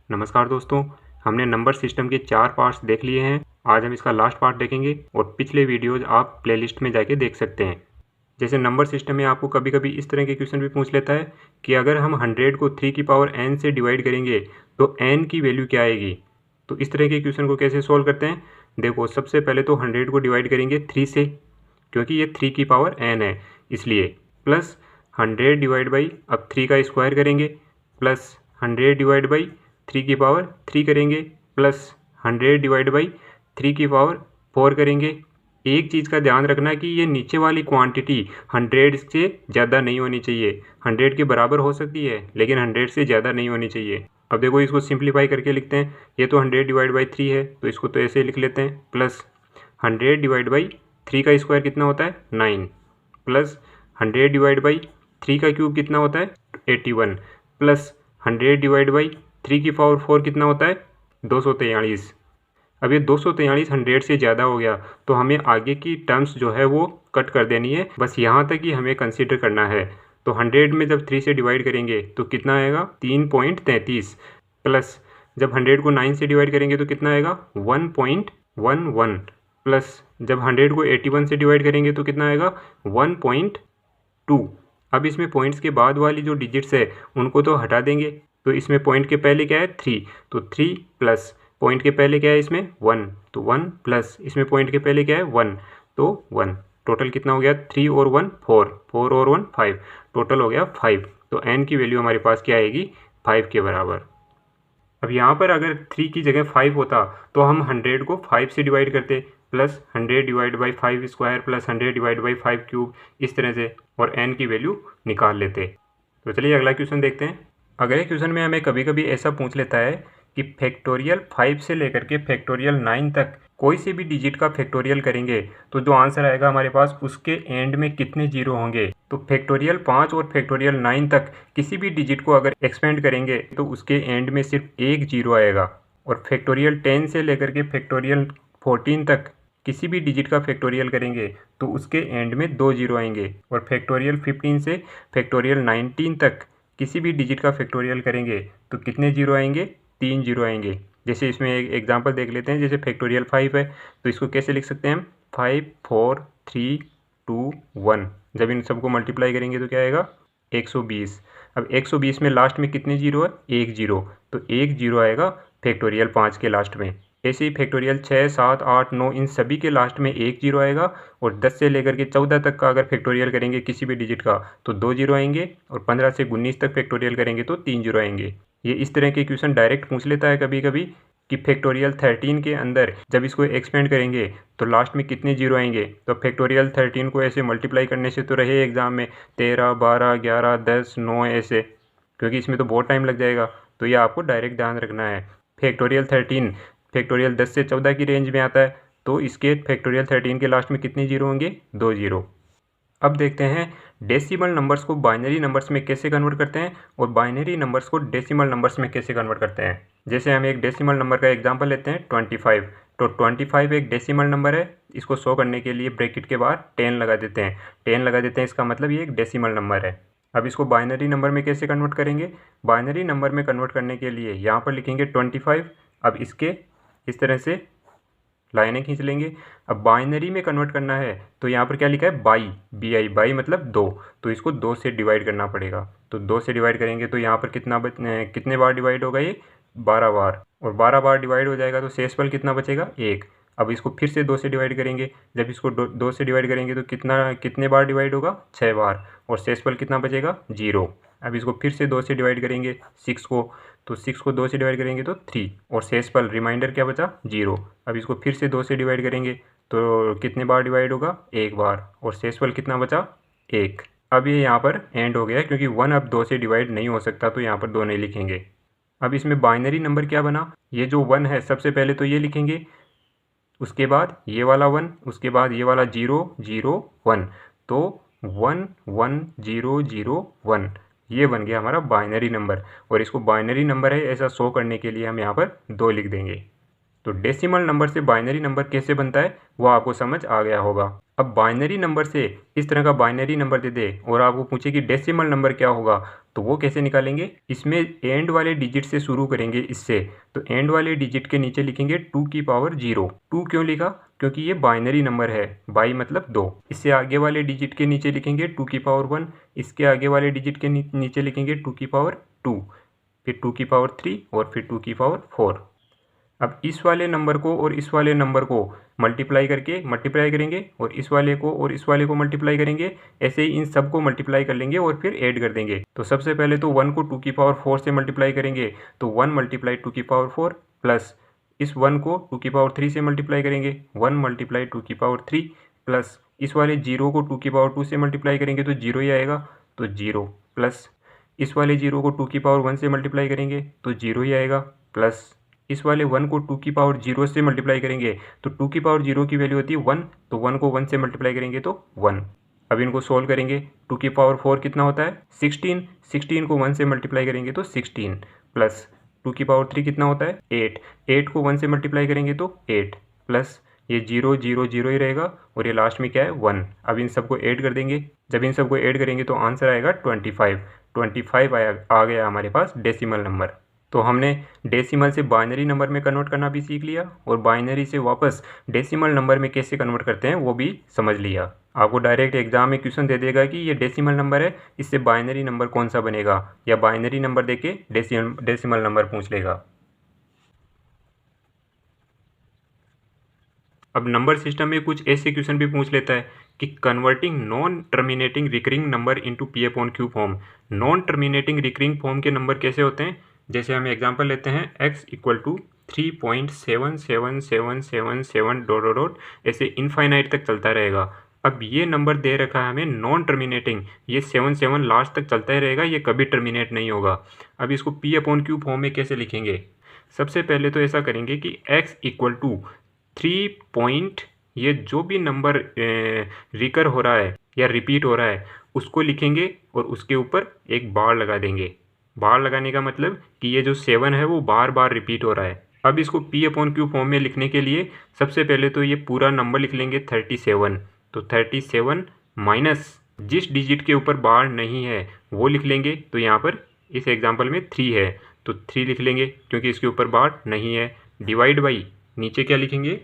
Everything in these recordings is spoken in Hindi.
नमस्कार दोस्तों, हमने नंबर सिस्टम के 4 पार्ट्स देख लिए हैं। आज हम इसका लास्ट पार्ट देखेंगे और पिछले वीडियोज़ आप प्लेलिस्ट में जाके देख सकते हैं। जैसे नंबर सिस्टम में आपको कभी-कभी इस तरह के क्वेश्चन भी पूछ लेता है कि अगर हम 100 को 3 की पावर n से डिवाइड करेंगे तो n की वैल्यू क्या आएगी। तो इस तरह के क्वेश्चन को कैसे सॉल्व करते हैं, देखो सबसे पहले तो 100 को डिवाइड करेंगे 3 से, क्योंकि ये 3 की पावर n है इसलिए, प्लस 100 डिवाइड बाई, अब 3 का स्क्वायर करेंगे, प्लस 100 डिवाइड बाई 3 की पावर 3 करेंगे, प्लस 100 डिवाइड बाई 3 की पावर 4 करेंगे। एक चीज़ का ध्यान रखना कि ये नीचे वाली क्वांटिटी 100 से ज़्यादा नहीं होनी चाहिए। 100 के बराबर हो सकती है लेकिन 100 से ज़्यादा नहीं होनी चाहिए। अब देखो इसको सिंप्लीफाई करके लिखते हैं। ये तो 100 डिवाइड बाई 3 है तो इसको तो ऐसे लिख लेते हैं, प्लस 100 डिवाइड बाई 3 का स्क्वायर कितना होता है 9, प्लस 100 डिवाइड बाई 3 का क्यूब कितना होता है 81, प्लस 100 डिवाइड बाई 3 की पावर 4 कितना होता है 243। अब ये 243 100 से ज़्यादा हो गया तो हमें आगे की टर्म्स जो है वो कट कर देनी है, बस यहाँ तक ही हमें कंसीडर करना है। तो 100 में जब 3 से डिवाइड करेंगे तो कितना आएगा 3.33, प्लस जब 100 को 9 से डिवाइड करेंगे तो कितना आएगा 1.11, प्लस जब 100 को 81 से डिवाइड करेंगे तो कितना आएगा 1.2। अब इसमें पॉइंट्स के बाद वाली जो डिजिट्स है उनको तो हटा देंगे, तो इसमें पॉइंट के पहले क्या है 3, तो 3 प्लस पॉइंट के पहले क्या है इसमें 1, तो 1 प्लस इसमें पॉइंट के पहले क्या है 1, तो 1। टोटल कितना हो गया 3 और 1 4, 4 और 1 5, टोटल हो गया 5। तो n की वैल्यू हमारे पास क्या आएगी 5 के बराबर। अब यहाँ पर अगर 3 की जगह 5 होता तो हम 100 को 5 से डिवाइड करते, plus 100 divide by 5 square plus 100 divide by 5 cube, इस तरह से, और n की वैल्यू निकाल लेते। तो चलिए अगला क्वेश्चन देखते हैं। अगले क्वेश्चन में हमें कभी कभी ऐसा पूछ लेता है कि फैक्टोरियल 5 से लेकर के फैक्टोरियल 9 तक कोई से भी डिजिट का फैक्टोरियल करेंगे तो जो आंसर आएगा हमारे पास उसके एंड में कितने जीरो होंगे। तो फैक्टोरियल 5 और फैक्टोरियल 9 तक किसी भी डिजिट को अगर एक्सपेंड करेंगे तो उसके एंड में सिर्फ एक जीरो आएगा, और फैक्टोरियल 10 से लेकर के फैक्टोरियल 14 तक किसी भी डिजिट का फैक्टोरियल करेंगे तो उसके एंड में 2 जीरो आएंगे, और फैक्टोरियल 15 से फैक्टोरियल 19 तक किसी भी डिजिट का फैक्टोरियल करेंगे तो कितने जीरो आएंगे 3 जीरो आएंगे। जैसे इसमें एक एग्जांपल देख लेते हैं, जैसे फैक्टोरियल 5 है तो इसको कैसे लिख सकते हैं हम 5 4 3 2 1, जब इन सबको मल्टीप्लाई करेंगे तो क्या आएगा 120। अब 120 में लास्ट में कितने जीरो है एक जीरो, तो एक जीरो आएगा फैक्टोरियल 5 के लास्ट में। ऐसे ही फैक्टोरियल 6 7 8 9 इन सभी के लास्ट में एक जीरो आएगा, और 10 से लेकर के 14 तक का अगर फैक्टोरियल करेंगे किसी भी डिजिट का तो 2 जीरो आएंगे, और 15 से 19 तक फैक्टोरियल करेंगे तो 3 जीरो आएंगे। ये इस तरह के क्वेश्चन डायरेक्ट पूछ लेता है कभी कभी कि फैक्टोरियल 13 के अंदर जब इसको एक्सपेंड करेंगे तो लास्ट में कितने जीरो आएंगे। तो फैक्टोरियल 13 को ऐसे मल्टीप्लाई करने से तो रहे एग्जाम में 13 12 11 10 9 ऐसे, क्योंकि इसमें तो बहुत टाइम लग जाएगा, तो ये आपको डायरेक्ट ध्यान रखना है। फैक्टोरियल 13 फैक्टोरियल 10 से 14 की रेंज में आता है तो इसके फैक्टोरियल 13 के लास्ट में कितने जीरो होंगे 2 जीरो। अब देखते हैं डेसिमल नंबर्स को बाइनरी नंबर्स में कैसे कन्वर्ट करते हैं और बाइनरी नंबर्स को डेसिमल नंबर्स में कैसे कन्वर्ट करते हैं। जैसे हम एक डेसिमल नंबर का एग्जांपल लेते हैं 25, तो 25 एक डेसिमल नंबर है, इसको शो करने के लिए ब्रैकेट के बाहर 10 लगा देते हैं, 10 लगा देते हैं, इसका मतलब ये एक डेसिमल नंबर है। अब इसको बाइनरी नंबर में कैसे कन्वर्ट करेंगे, बाइनरी नंबर में कन्वर्ट करने के लिए यहाँ पर लिखेंगे 25, अब इसके इस तरह से लाइनें खींच लेंगे। अब बाइनरी में कन्वर्ट करना है तो यहाँ पर क्या लिखा है बाई, बी आई, बाई मतलब 2, तो इसको 2 से डिवाइड करना पड़ेगा। तो 2 से डिवाइड करेंगे तो यहाँ पर कितने बार डिवाइड होगा ये 12 बार, और 12 बार डिवाइड हो जाएगा तो शेषफल कितना बचेगा 1। अब इसको फिर से 2 से डिवाइड करेंगे, जब इसको 2 से डिवाइड करेंगे तो कितने बार डिवाइड होगा 6 बार, और शेषफल कितना बचेगा 0। अब इसको फिर से 2 से डिवाइड करेंगे 6 को, तो 6 को 2 से डिवाइड करेंगे तो 3, और शेषफल रिमाइंडर क्या बचा 0। अब इसको फिर से 2 से डिवाइड करेंगे तो कितने बार डिवाइड होगा 1 बार, और शेषफल कितना बचा 1। अब ये यहाँ पर एंड हो गया क्योंकि 1 अब 2 से डिवाइड नहीं हो सकता तो यहाँ पर 2 नहीं लिखेंगे। अब इसमें बाइनरी नंबर क्या बना, ये जो 1 है सबसे पहले तो ये लिखेंगे, उसके बाद ये वाला 1, उसके बाद ये वाला 0 0 1, तो 1 1 0 0 1, ये बन गया हमारा बाइनरी नंबर। और इसको बाइनरी नंबर है ऐसा शो करने के लिए हम यहाँ पर 2 लिख देंगे। तो डेसिमल नंबर से बाइनरी नंबर कैसे बनता है वो आपको समझ आ गया होगा। अब बाइनरी नंबर से इस तरह का बाइनरी नंबर दे दे और आपको पूछे कि डेसिमल नंबर क्या होगा, तो वो कैसे निकालेंगे। इसमें एंड वाले डिजिट से शुरू करेंगे इससे, तो एंड वाले डिजिट के नीचे लिखेंगे 2 की पावर 0। 2 क्यों लिखा, क्योंकि ये बाइनरी नंबर है, बाई मतलब 2। इससे आगे वाले डिजिट के नीचे लिखेंगे 2 की पावर 1, इसके आगे वाले डिजिट के नीचे लिखेंगे 2 की पावर 2, फिर 2 की पावर 3 और फिर 2 की पावर 4। अब इस वाले नंबर को और इस वाले नंबर को मल्टीप्लाई करेंगे और इस वाले को मल्टीप्लाई करेंगे। ऐसे ही इन सब को मल्टीप्लाई कर लेंगे और फिर ऐड कर देंगे। तो सबसे पहले तो 1 को 2 की पावर 4 से मल्टीप्लाई करेंगे, तो 1 मल्टीप्लाई 2 की पावर 4 प्लस इस 1 को 2 की पावर 3 से मल्टीप्लाई करेंगे, 1 मल्टीप्लाई 2 की पावर 3 प्लस इस वाले 0 को 2 की पावर 2 से मल्टीप्लाई करेंगे तो 0 ही आएगा, तो 0 प्लस इस वाले 0 को 2 की पावर 1 से मल्टीप्लाई करेंगे तो 0 ही आएगा, प्लस इस वाले 1 को 2 की पावर 0 से मल्टीप्लाई करेंगे तो 2 की पावर 0 की वैल्यू होती है 1, तो 1 को 1 से मल्टीप्लाई करेंगे तो 1। अब इनको सोल्व करेंगे, 2 की पावर 4 कितना होता है 16, 16 को 1 से मल्टीप्लाई करेंगे तो 16 प्लस 2 की पावर 3 कितना होता है 8, 8 को 1 से मल्टीप्लाई करेंगे तो 8 प्लस ये 0 0 0 ही रहेगा और ये लास्ट में क्या है 1। अब इन सबको ऐड कर देंगे, जब इन सबको ऐड करेंगे तो आंसर आएगा 25। 25 आ गया हमारे पास डेसिमल नंबर। तो हमने डेसिमल से बाइनरी नंबर में कन्वर्ट करना भी सीख लिया और बाइनरी से वापस डेसिमल नंबर में कैसे कन्वर्ट करते हैं वो भी समझ लिया। आपको डायरेक्ट एग्जाम में क्वेश्चन दे देगा कि ये डेसिमल नंबर है, इससे बाइनरी नंबर कौन सा बनेगा, या बाइनरी नंबर देके डेसिमल नंबर पूछ लेगा। अब नंबर सिस्टम में कुछ ऐसे क्वेश्चन भी पूछ लेता है कि converting non terminating recurring number into P upon Q form. Non terminating recurring form के नंबर कैसे होते हैं, जैसे हम एग्जांपल लेते हैं x equal to 3.77777 dot dot dot, ऐसे इनफाइनाइट तक चलता रहेगा। अब ये नंबर दे रखा है हमें नॉन टर्मिनेटिंग, ये 77 लास्ट तक चलता ही रहेगा, ये कभी टर्मिनेट नहीं होगा। अब इसको पी अपॉन क्यू फॉर्म में कैसे लिखेंगे, सबसे पहले तो ऐसा करेंगे कि x इक्वल टू 3 पॉइंट, ये जो भी नंबर रिकर हो रहा है या रिपीट हो रहा है उसको लिखेंगे और उसके ऊपर एक बार लगा देंगे। बार लगाने का मतलब कि ये जो 7 है वो बार बार रिपीट हो रहा है। अब इसको पी अपॉन क्यू फॉर्म में लिखने के लिए सबसे पहले तो ये पूरा नंबर लिख लेंगे 37, तो 37 माइनस जिस डिजिट के ऊपर बार नहीं है वो लिख लेंगे। तो यहाँ पर इस एग्जांपल में 3 है तो 3 लिख लेंगे क्योंकि इसके ऊपर बार नहीं है, डिवाइड बाई नीचे क्या लिखेंगे,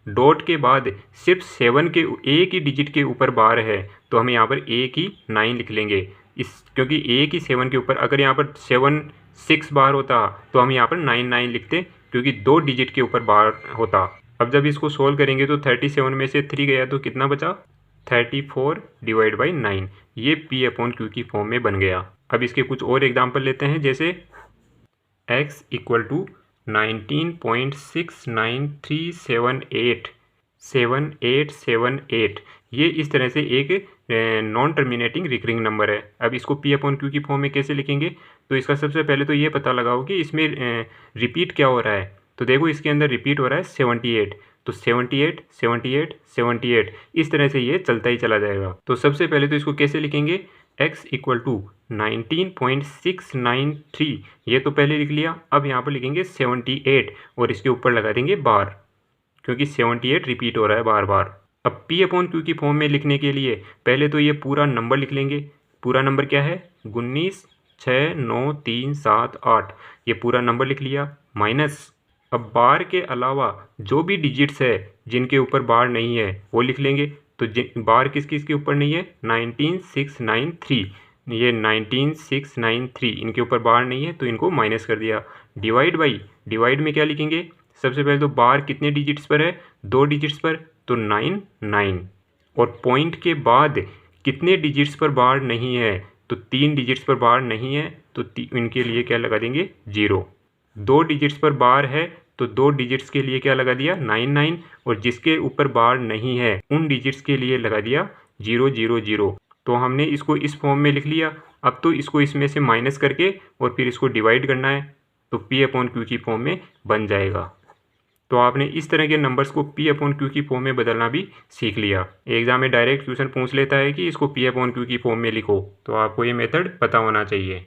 डॉट के बाद सिर्फ 7 के एक ही डिजिट के ऊपर बार है तो हम यहाँ पर एक ही 9 लिख लेंगे, इस क्योंकि एक ही 7 के ऊपर, अगर यहाँ पर 7 6 बार होता तो हम यहाँ पर 9 9 लिखते क्योंकि 2 डिजिट के ऊपर बार होता। अब जब इसको सोल्व करेंगे तो 37 में से 3 गया तो कितना बचा 34 डिवाइड बाई 9, ये पी अपॉन क्यू की फॉर्म में बन गया। अब इसके कुछ और एग्जाम्पल लेते हैं, जैसे x इक्वल टू 19.693787, ये इस तरह से एक नॉन टर्मिनेटिंग रिकरिंग नंबर है। अब इसको पी अपॉन क्यू की फॉर्म में कैसे लिखेंगे, तो इसका सबसे पहले तो ये पता लगाओ कि इसमें रिपीट क्या हो रहा है। तो देखो इसके अंदर रिपीट हो रहा है 78, तो 78 78 78 इस तरह से ये चलता ही चला जाएगा। तो सबसे पहले तो इसको कैसे लिखेंगे, x इक्वल टू 19.693, ये तो पहले लिख लिया। अब यहाँ पर लिखेंगे 78 और इसके ऊपर लगा देंगे बार, क्योंकि 78 रिपीट हो रहा है बार बार। अब पी अपॉन क्यू की फॉर्म में लिखने के लिए पहले तो ये पूरा नंबर लिख लेंगे। पूरा नंबर क्या है 19,6,9,3,7,8, ये पूरा नंबर लिख लिया, माइनस अब बार के अलावा जो भी डिजिट्स है जिनके ऊपर बार नहीं है वो लिख लेंगे। तो बार किस किस के ऊपर नहीं है 19693, ये 19693 इनके ऊपर बार नहीं है तो इनको माइनस कर दिया। डिवाइड बाई, डिवाइड में क्या लिखेंगे, सबसे पहले तो बार कितने डिजिट्स पर है 2 डिजिट्स पर, तो 9 9, और पॉइंट के बाद कितने डिजिट्स पर बार नहीं है, तो 3 डिजिट्स पर बार नहीं है तो इनके लिए क्या लगा देंगे 0। 2 डिजिट्स पर बार है तो 2 डिजिट्स के लिए क्या लगा दिया 9 9, और जिसके ऊपर बार नहीं है उन डिजिट्स के लिए लगा दिया 0 0 0। तो हमने इसको इस फॉर्म में लिख लिया। अब तो इसको इसमें से माइनस करके और फिर इसको डिवाइड करना है तो पी अपॉन क्यू की फॉर्म में बन जाएगा। तो आपने इस तरह के नंबर्स को पी अपॉन क्यू की फॉर्म में बदलना भी सीख लिया। एग्जाम में डायरेक्ट क्वेश्चन पूछ लेता है कि इसको पी अपॉन क्यू की फॉर्म में लिखो, तो आपको ये मेथड पता होना चाहिए।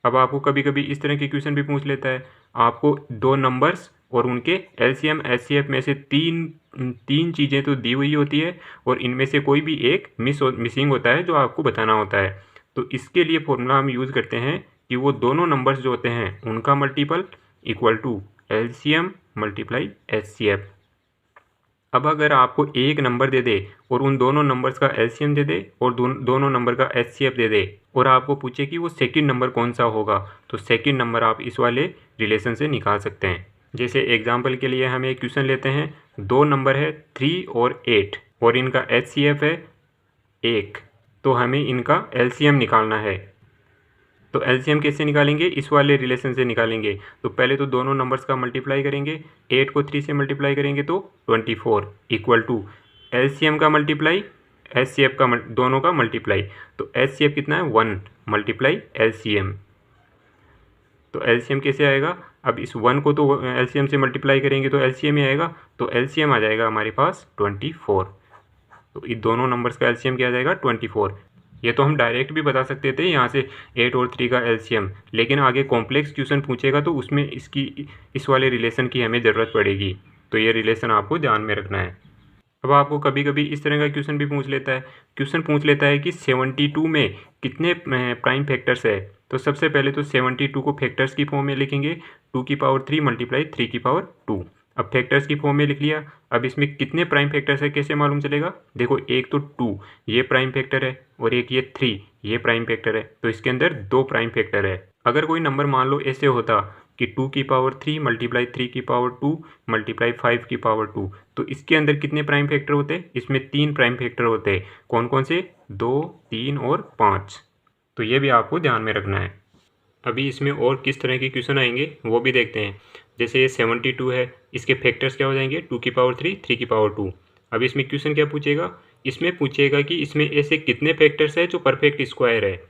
अब आपको कभी कभी इस तरह के क्वेश्चन भी पूछ लेता है, आपको 2 नंबर्स और उनके LCM HCF में से तीन चीज़ें तो दी हुई होती है और इनमें से कोई भी एक मिसिंग होता है जो आपको बताना होता है। तो इसके लिए फॉर्मूला हम यूज़ करते हैं कि वो दोनों नंबर्स जो होते हैं उनका multiple equal to LCM multiply HCF। अब अगर आपको एक नंबर दे दे और उन दोनों नंबर्स का LCM दे दे और दोनों नंबर का HCF दे दे और आपको पूछे कि वो सेकंड नंबर कौन सा होगा, तो सेकंड नंबर आप इस वाले रिलेशन से निकाल सकते हैं। जैसे एग्जांपल के लिए हम एक क्वेश्चन लेते हैं, दो नंबर है 3 और 8 और इनका HCF है 1, तो हमें इनका LCM निकालना है। तो LCM कैसे निकालेंगे, इस वाले रिलेशन से निकालेंगे। तो पहले तो दोनों नंबर्स का मल्टीप्लाई करेंगे, 8 को 3 से मल्टीप्लाई करेंगे तो 24 इक्वल टू LCM का मल्टीप्लाई HCF का दोनों का मल्टीप्लाई। तो HCF कितना है 1 मल्टीप्लाई LCM। तो LCM कैसे आएगा, अब इस 1 को तो LCM से मल्टीप्लाई करेंगे तो LCM ही आएगा, तो LCM आ जाएगा हमारे पास 24। तो इन दोनों नंबर्स का LCM क्या आ जाएगा 24। ये तो हम डायरेक्ट भी बता सकते थे यहाँ से 8 और 3 का LCM, लेकिन आगे कॉम्प्लेक्स क्वेश्चन पूछेगा तो उसमें इस वाले रिलेशन की हमें ज़रूरत पड़ेगी। तो ये रिलेशन आपको ध्यान में रखना है। अब आपको कभी कभी इस तरह का क्वेश्चन भी पूछ लेता है कि 72 में कितने प्राइम फैक्टर्स है। तो सबसे पहले तो 72 को फैक्टर्स की फॉर्म में लिखेंगे, 2 की पावर 3 मल्टीप्लाई 3 की पावर 2। अब फैक्टर्स की फॉर्म में लिख लिया। अब इसमें कितने प्राइम फैक्टर्स है कैसे मालूम चलेगा, देखो एक तो 2 ये प्राइम फैक्टर है और एक ये 3 ये प्राइम फैक्टर है, तो इसके अंदर 2 प्राइम फैक्टर है। अगर कोई नंबर मान लो ऐसे होता कि 2 की पावर 3 मल्टीप्लाई 3 की पावर 2 मल्टीप्लाई 5 की पावर 2, तो इसके अंदर कितने प्राइम फैक्टर होते, इसमें 3 प्राइम फैक्टर होते। कौन कौन से, 2, 3 और 5। तो ये भी आपको ध्यान में रखना है। अभी इसमें और किस तरह के क्वेश्चन आएंगे वो भी देखते हैं। जैसे ये 72 है, इसके फैक्टर्स क्या हो जाएंगे, 2 की पावर 3 3 की पावर 2। अब इसमें क्वेश्चन क्या पूछेगा, इसमें पूछेगा कि इसमें ऐसे कितने फैक्टर्स है जो परफेक्ट स्क्वायर है।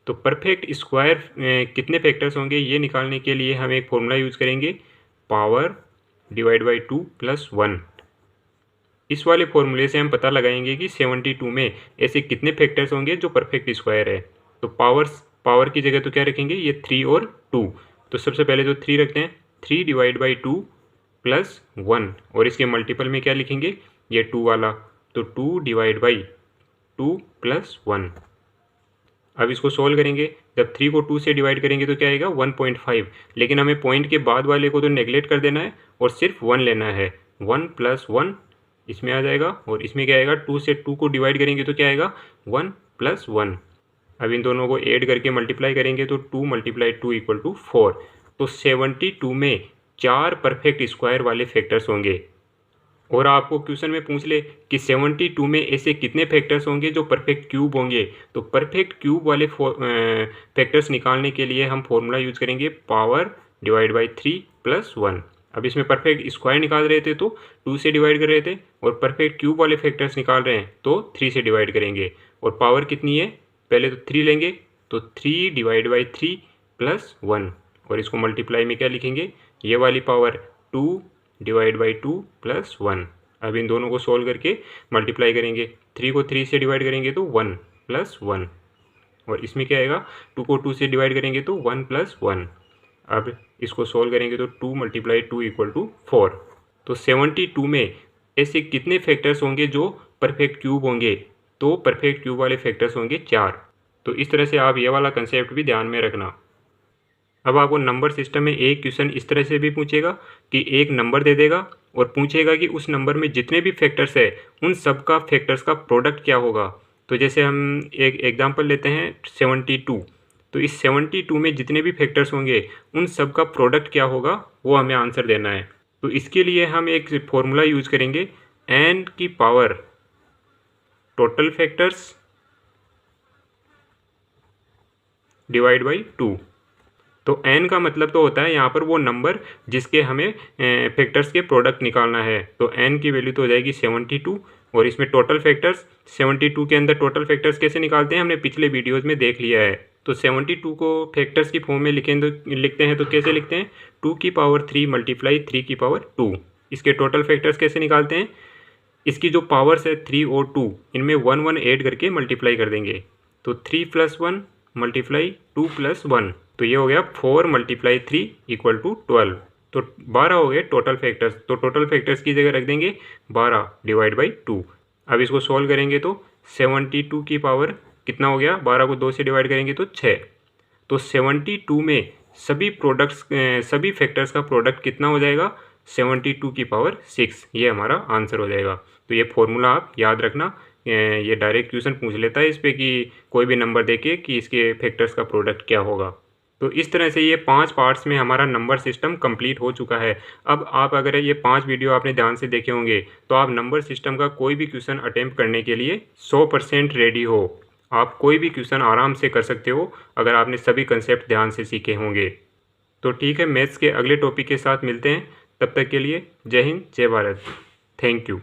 तो परफेक्ट स्क्वायर कितने फैक्टर्स होंगे ये निकालने के लिए हम एक फॉर्मूला यूज़ करेंगे, पावर डिवाइड बाई 2 प्लस 1। इस वाले फॉर्मूले से हम पता लगाएंगे कि 72 में ऐसे कितने फैक्टर्स होंगे जो परफेक्ट स्क्वायर है। तो पावर की जगह तो क्या रखेंगे, ये 3 और 2। तो सबसे पहले तो 3 रखते हैं, 3 डिवाइड बाई 2 प्लस 1 और इसके मल्टीपल में क्या लिखेंगे, ये 2 वाला, तो 2 डिवाइड बाई 2 प्लस 1। अब इसको सोल्व करेंगे, जब 3 को 2 से डिवाइड करेंगे तो क्या आएगा 1.5, लेकिन हमें पॉइंट के बाद वाले को तो नेगलेक्ट कर देना है और सिर्फ 1 लेना है। 1 प्लस 1 इसमें आ जाएगा और इसमें क्या आएगा, 2 से 2 को डिवाइड करेंगे तो क्या आएगा 1 प्लस 1। अब इन दोनों को ऐड करके मल्टीप्लाई करेंगे तो 2 मल्टीप्लाई 2 इक्वल टू 4। तो 72 में 4 परफेक्ट स्क्वायर वाले फैक्टर्स होंगे। और आपको क्वेश्चन में पूछ ले कि 72 में ऐसे कितने फैक्टर्स होंगे जो परफेक्ट क्यूब होंगे, तो परफेक्ट क्यूब वाले फैक्टर्स निकालने के लिए हम फॉर्मूला यूज करेंगे, पावर डिवाइड बाई 3 प्लस 1। अब इसमें परफेक्ट स्क्वायर निकाल रहे थे तो 2 से डिवाइड कर रहे थे और परफेक्ट क्यूब वाले फैक्टर्स निकाल रहे हैं तो 3 से डिवाइड करेंगे। और पावर कितनी है, पहले तो 3 लेंगे तो 3 डिवाइड बाई 3 प्लस 1 और इसको मल्टीप्लाई में क्या लिखेंगे, ये वाली पावर 2 डिवाइड बाई 2 प्लस 1। अब इन दोनों को सोल्व करके मल्टीप्लाई करेंगे, 3 को 3 से डिवाइड करेंगे तो 1 प्लस 1 और इसमें क्या आएगा, 2 को 2 से डिवाइड करेंगे तो 1 प्लस 1। अब इसको सोल्व करेंगे तो 2 मल्टीप्लाई 2 इक्वल टू 4। तो 72 में ऐसे कितने फैक्टर्स होंगे जो परफेक्ट क्यूब होंगे, तो परफेक्ट क्यूब वाले फैक्टर्स होंगे 4। तो इस तरह से आप ये वाला कंसेप्ट भी ध्यान में रखना। अब आपको नंबर सिस्टम में एक क्वेश्चन इस तरह से भी पूछेगा कि एक नंबर दे देगा और पूछेगा कि उस नंबर में जितने भी फैक्टर्स है उन सब का फैक्टर्स का प्रोडक्ट क्या होगा। तो जैसे हम एक एग्जांपल लेते हैं 72, तो इस 72 में जितने भी फैक्टर्स होंगे उन सब का प्रोडक्ट क्या होगा वो हमें आंसर देना है। तो इसके लिए हम एक फॉर्मूला यूज करेंगे, n की power total factors divide by 2। तो n का मतलब तो होता है यहाँ पर वो नंबर जिसके हमें फैक्टर्स के प्रोडक्ट निकालना है। तो n की वैल्यू तो हो जाएगी 72 और इसमें टोटल फैक्टर्स 72 के अंदर टोटल फैक्टर्स कैसे निकालते हैं हमने पिछले वीडियोज़ में देख लिया है। तो 72 को फैक्टर्स की फॉर्म में लिखते हैं तो कैसे लिखते हैं, 2 की पावर 3 मल्टीप्लाई 3 की पावर 2। इसके टोटल फैक्टर्स कैसे निकालते हैं, इसकी जो पावर्स है 3 और 2 इनमें 1 1 ऐड करके मल्टीप्लाई कर देंगे। तो 3 प्लस 1 मल्टीप्लाई 2 प्लस 1, तो ये हो गया 4 मल्टीप्लाई 3 इक्वल टू 12। तो 12 हो गए टोटल फैक्टर्स, तो टोटल फैक्टर्स की जगह रख देंगे 12 डिवाइड बाई 2। अब इसको सॉल्व करेंगे तो 72 की पावर कितना हो गया, 12 को 2 से डिवाइड करेंगे तो 6। तो 72 में सभी फैक्टर्स का प्रोडक्ट कितना हो जाएगा, 72 की पावर 6, ये हमारा आंसर हो जाएगा। तो ये फॉर्मूला आप याद रखना, ये डायरेक्ट क्वेश्चन पूछ लेता है इस पर कि कोई भी नंबर देके कि इसके फैक्टर्स का प्रोडक्ट क्या होगा। तो इस तरह से ये 5 पार्ट्स में हमारा नंबर सिस्टम कंप्लीट हो चुका है। अब आप अगर ये 5 वीडियो आपने ध्यान से देखे होंगे तो आप नंबर सिस्टम का कोई भी क्वेश्चन अटेम्प्ट करने के लिए 100% रेडी हो। आप कोई भी क्वेश्चन आराम से कर सकते हो अगर आपने सभी कंसेप्ट ध्यान से सीखे होंगे। तो ठीक है, मैथ्स के अगले टॉपिक के साथ मिलते हैं। तब तक के लिए जय हिंद, जय भारत, थैंक यू।